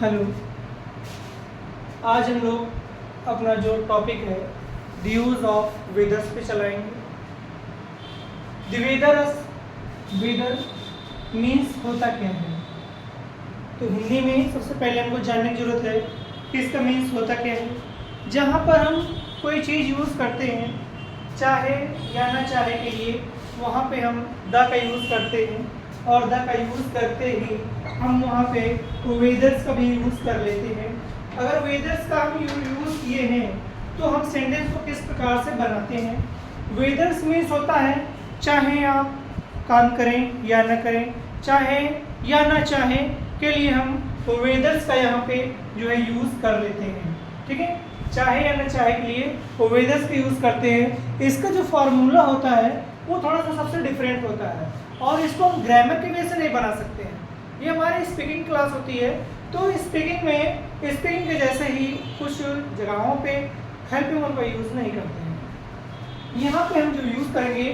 Hello. आज हम लोग अपना जो टॉपिक है द यूज ऑफ वेदर्स पे चलाएंगे। द वेदर मीन्स होता क्या है। तो हिंदी में सबसे पहले हमको जानने की जरूरत है कि इसका मीन्स होता क्या है। जहाँ पर हम कोई चीज़ यूज़ करते हैं चाहे या ना चाहे के लिए, वहाँ पे हम द का यूज़ करते हैं और द का यूज़ करते ही हम वहाँ पे वेदर्स का भी यूज़ कर लेते हैं। अगर वेदर्स का हम यूज़ किए हैं तो हम सेंटेंस को किस प्रकार से बनाते हैं। वेदर्स मीन्स होता है चाहे आप काम करें या ना करें, चाहे या ना चाहे के लिए हम वेदर्स का यहाँ पे जो है यूज़ कर लेते हैं। ठीक है, चाहे या ना चाहे के लिए वेदर्स का यूज़ करते हैं। इसका जो फार्मूला होता है वो थोड़ा सा सबसे डिफरेंट होता है और इसको हम ग्रामर के वजह से नहीं बना सकते हैं। ये हमारी स्पीकिंग क्लास होती है, तो स्पीकिंग के जैसे ही कुछ जगहों पे हेल्पिंग वर्ब का यूज़ नहीं करते हैं। यहाँ पे हम जो यूज़ करेंगे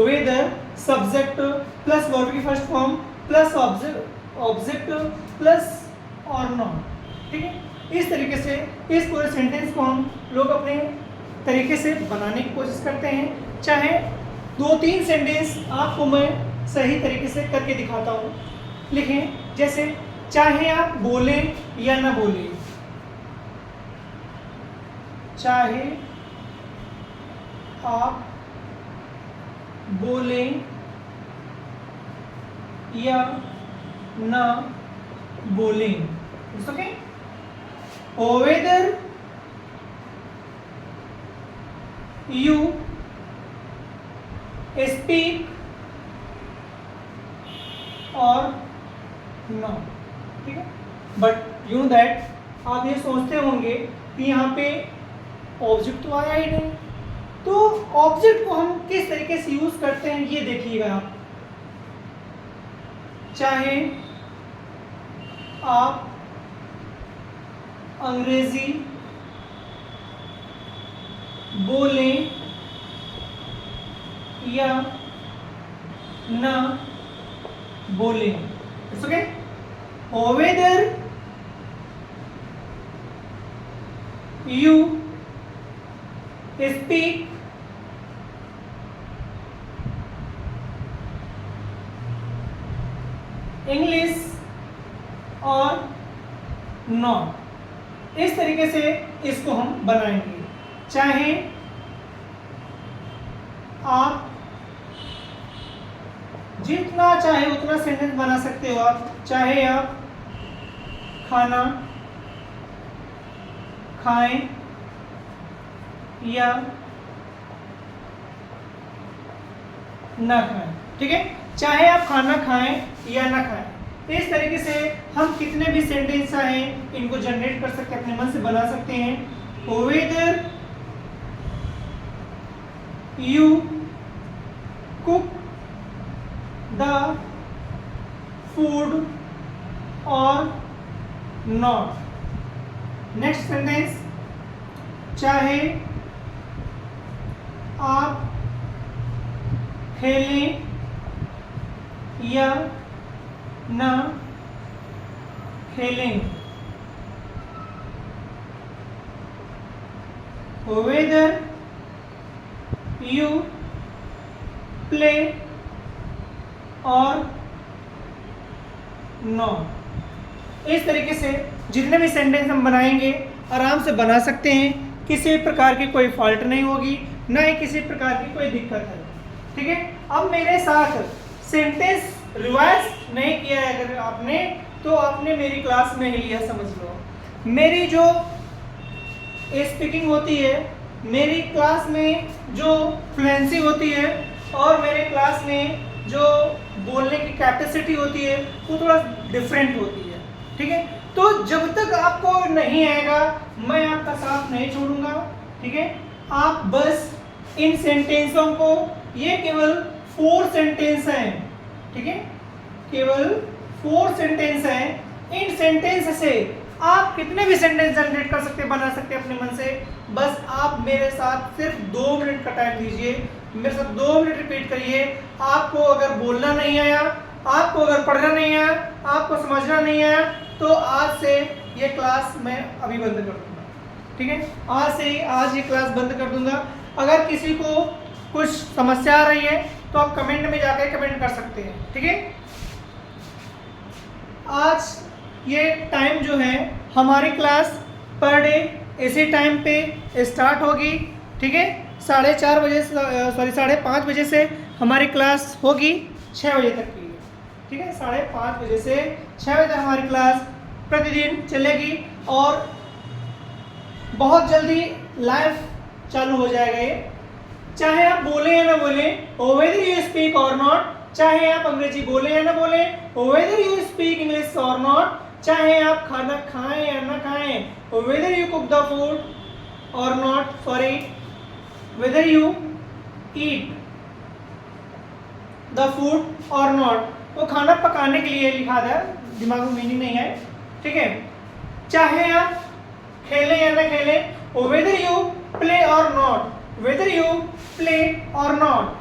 वेदर सब्जेक्ट प्लस वर्ब की first form plus object plus और नॉन। ठीक है, इस तरीके से इस पूरे सेंटेंस को हम लोग अपने तरीके से बनाने की कोशिश करते हैं। चाहे 2-3 सेंटेंस आपको मैं सही तरीके से करके दिखाता हूँ। लिखें, जैसे चाहे आप बोलें या ना बोलें, चाहे आप बोलें या ना बोलें, ओके। वेदर यू स्पीक और नो। ठीक है, बट यू दैट आप ये सोचते होंगे कि यहाँ पे ऑब्जेक्ट तो आया ही नहीं, तो ऑब्जेक्ट को हम किस तरीके से यूज करते हैं ये देखिएगा आप। चाहे आप अंग्रेजी बोलें या ना बोलें, it's okay. Weather you speak English or not, इस तरीके से इसको हम बनाएंगे। चाहे आप जितना चाहे उतना सेंटेंस बना सकते हो आप। चाहे आप खाना खाएं या ना खाएं। ठीक है, चाहे आप खाना खाएं या ना खाएं, इस तरीके से हम कितने भी सेंटेंस चाहे इनको जनरेट कर सकते हैं, अपने मन से बना सकते हैं। Weather you cook the food or not. Next sentence, चाहे आप खेलें या ना खेलें, वेदर यू प्ले और नॉट। इस तरीके से जितने भी सेंटेंस हम बनाएंगे आराम से बना सकते हैं, किसी प्रकार की कोई फॉल्ट नहीं होगी, ना ही किसी प्रकार की कोई दिक्कत है। ठीक है, अब मेरे साथ सेंटेंस रिवाइज नहीं किया है अगर आपने, तो आपने मेरी क्लास में ही लिया समझ लो। मेरी जो स्पीकिंग होती है, मेरी क्लास में जो फ्लुएंसी होती है और मेरे क्लास में जो बोलने की कैपेसिटी होती है वो थोड़ा डिफरेंट होती है। ठीक है, तो जब तक आपको नहीं आएगा मैं आपका साथ नहीं छोड़ूंगा। ठीक है, आप बस इन सेंटेंसों को, ये केवल 4 सेंटेंस हैं। ठीक है, केवल 4 सेंटेंस हैं। इन सेंटेंस से आप कितने भी सेंटेंस जनरेट कर सकते हैं, बना सकते हैं अपने मन से। बस आप मेरे साथ सिर्फ 2 मिनट का टाइम दीजिए, मेरे साथ 2 मिनट रिपीट करिए। आपको अगर बोलना नहीं आया, आपको अगर पढ़ना नहीं आया, आपको समझना नहीं आया, तो आज से ये क्लास मैं अभी बंद कर दूंगा, ठीक है। आज ये क्लास बंद कर दूंगा। अगर किसी को कुछ समस्या आ रही है तो आप कमेंट में जाकर कमेंट कर सकते हैं, ठीक है। आज ये टाइम जो है हमारी क्लास पर डे इसी टाइम पे स्टार्ट होगी, ठीक है। 4:30 बजे सॉरी 5:30 बजे से हमारी क्लास होगी 6 बजे तक की, ठीक है। 5:30 बजे से 6 बजे तक हमारी क्लास प्रतिदिन चलेगी और बहुत जल्दी लाइव चालू हो जाएगा ये। चाहे आप बोले या ना बोले, whether you speak or not, चाहे आप अंग्रेजी बोले या ना बोले, whether you speak English or not, चाहे आप खाना खाएं या ना खाएं, whether you cook the food or not, sorry whether you eat the food or not, वो खाना पकाने के लिए लिखा था, दिमाग में मीनिंग नहीं है, ठीक है। चाहे आप खेलें या ना खेलें, वेदर यू प्ले और नॉट, वेदर यू प्ले और नॉट,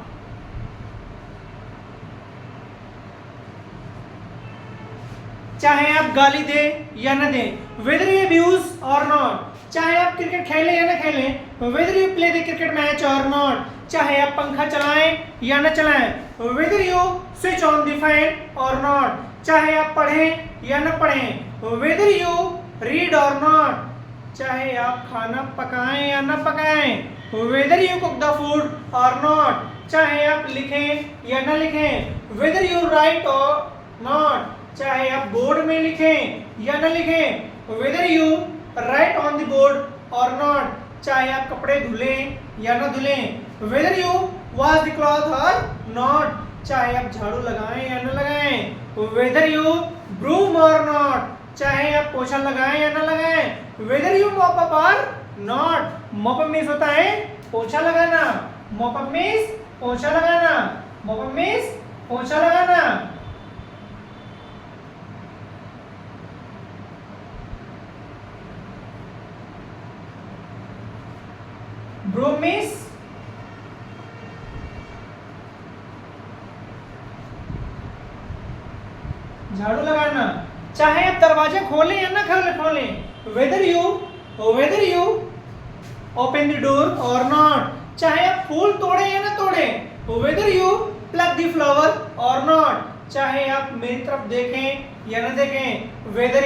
चाहे आप गाली दें या न दें, वेदर यू अब्यूज और नॉट, चाहे आप क्रिकेट खेलें या न खेलें, weather you play the cricket match or not, चाहे आप पंखा चलाएं या न चलाएं, whether you switch on the fan और नॉट, चाहे आप पढ़ें या न पढ़ें, whether you read or not, चाहे आप खाना पकाएं या न पकाएं, whether you cook the food or not, चाहे आप लिखें या न लिखें, whether you write or not, चाहे आप बोर्ड में लिखें या न लिखें, whether you write on the board or not, चाहे आप कपड़े धुलें या न धुलें, whether you wash the cloth or not, चाहे आप झाड़ू लगाएं या न लगाएं, whether you broom or not, चाहे आप पोछा लगाएं या न लगाएं, वेदर यू मॉप अप और नॉट। मॉप अप मीन्स होता है पोछा लगाना, मॉप अप मीन्स पोछा लगाना, मॉप अप मीन्स पोछा लगाना। ब्रूम मीन्स झाड़ू लगाना, चाहे आप दरवाजा खोलें या ना खोलें, whether you open the door or not, चाहे आप फूल तोड़े या ना तोड़े, whether you plug the flower और नॉट, चाहे आप मेरी तरफ देखें या ना देखें, वेदर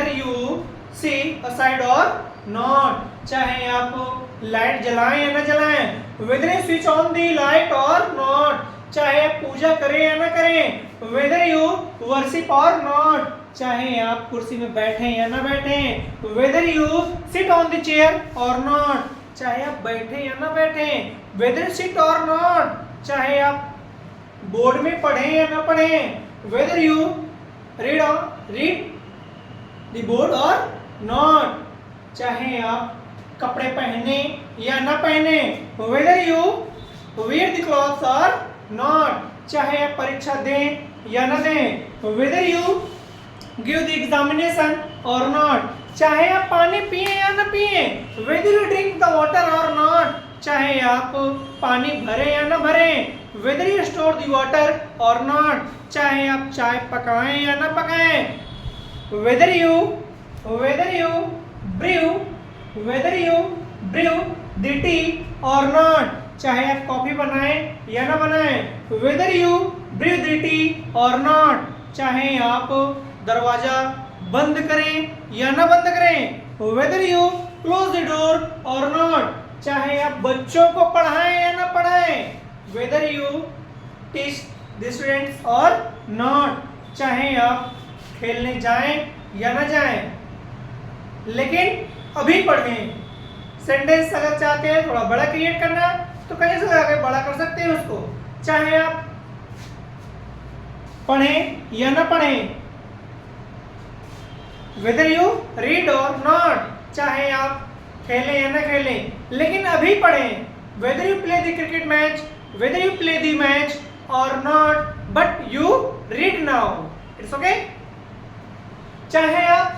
यू सी असाइड और नॉट, चाहे आप लाइट जलाएं या ना जलाएं, whether you switch on the light और नॉट, चाहे आप पूजा करें या ना करें, वेदर यू वर्शिप और नॉट, चाहे आप कुर्सी में बैठें या ना बैठें, whether you sit on the chair और नॉट, चाहे आप बैठें या ना बैठें, वेदर यू सिट और नॉट, चाहे आप बोर्ड में पढ़ें या ना पढ़ें, whether you read the board or not, चाहे आप कपड़े पहने या ना पहने, whether you wear the clothes or not, चाहे आप परीक्षा दें या ना दें, whether you give the examination or not, चाहे आप पानी पिए या ना पिए, whether you drink the water or not, चाहे आप पानी भरे या ना भरें, whether you store the water or not, चाहे आप चाय पकाएं या ना पकाएं, whether you brew the tea or not, चाहे आप कॉफी बनाएं या ना बनाएं, whether you brew the tea or not, चाहे आप दरवाजा बंद करें या ना बंद करें, whether you close the door or not, चाहे आप बच्चों को पढ़ाएं या ना पढ़ाएं, whether you teach the students or not, चाहे आप खेलने जाएं या ना जाएं, लेकिन अभी पढ़ें। सेंटेंस अगर चाहते हैं थोड़ा बड़ा क्रिएट करना तो कहीं से आगे बड़ा कर सकते हैं उसको, चाहे आप पढ़ें या ना पढ़ें, whether you read or not, चाहे आप खेलें या ना खेलें, लेकिन अभी पढ़ें, whether you play the cricket match, whether you play the match or not, but you read now, it's okay. चाहे आप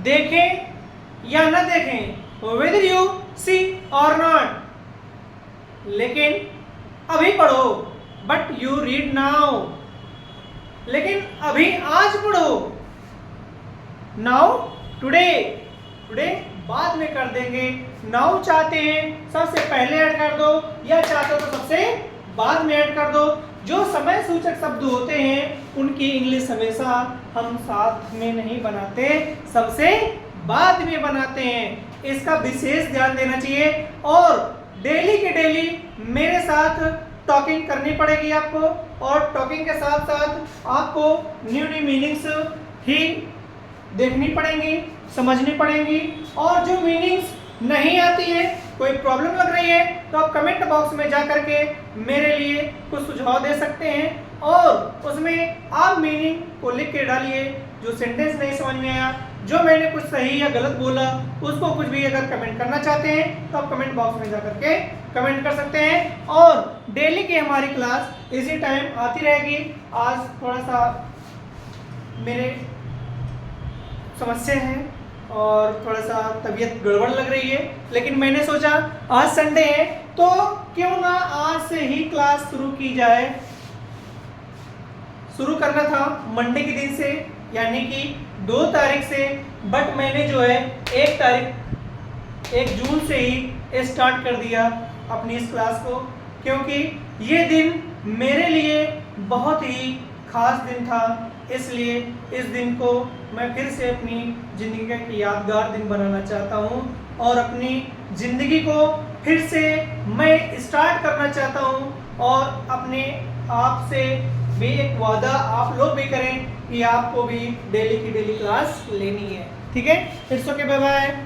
देखें या ना देखें, वेदर यू सी और नॉट, लेकिन अभी पढ़ो, बट यू रीड नाउ, लेकिन अभी आज पढ़ो, नाउ टुडे, टुडे बाद में कर देंगे। नाउ चाहते हैं सबसे पहले ऐड कर दो, या चाहते हो तो सबसे बाद में ऐड कर दो। जो समय सूचक शब्द होते हैं उनकी इंग्लिश हमेशा हम साथ में नहीं बनाते, सबसे बाद में बनाते हैं। इसका विशेष ध्यान देना चाहिए। और डेली के डेली मेरे साथ टॉकिंग करनी पड़ेगी आपको, और टॉकिंग के साथ साथ आपको न्यू न्यू मीनिंग्स ही देखनी पड़ेंगी, समझनी पड़ेंगी। और जो मीनिंग्स नहीं आती है, कोई प्रॉब्लम लग रही है, तो आप कमेंट बॉक्स में जा करके मेरे लिए कुछ सुझाव दे सकते हैं, और उसमें आप मीनिंग को लिख के डालिए। जो सेंटेंस नहीं समझ में आया, जो मैंने कुछ सही या गलत बोला, उसको कुछ भी अगर कमेंट करना चाहते हैं तो आप कमेंट बॉक्स में जा करके कमेंट कर सकते हैं। और डेली की हमारी क्लास इसी टाइम आती रहेगी। आज थोड़ा सा मेरे समस्या है और थोड़ा सा तबीयत गड़बड़ लग रही है, लेकिन मैंने सोचा आज संडे है तो क्यों ना आज से ही क्लास शुरू की जाए। शुरू करना था मंडे के दिन से, यानी कि 2 तारीख से, बट मैंने जो है 1 जून से ही स्टार्ट कर दिया अपनी इस क्लास को, क्योंकि ये दिन मेरे लिए बहुत ही खास दिन था। इसलिए इस दिन को मैं फिर से अपनी ज़िंदगी का एक यादगार दिन बनाना चाहता हूँ, और अपनी ज़िंदगी को फिर से मैं स्टार्ट करना चाहता हूँ। और अपने आप से भी एक वादा आप लोग भी करें कि आपको भी डेली की डेली क्लास लेनी है। ठीक है, इट्स ओके, बाय बाय।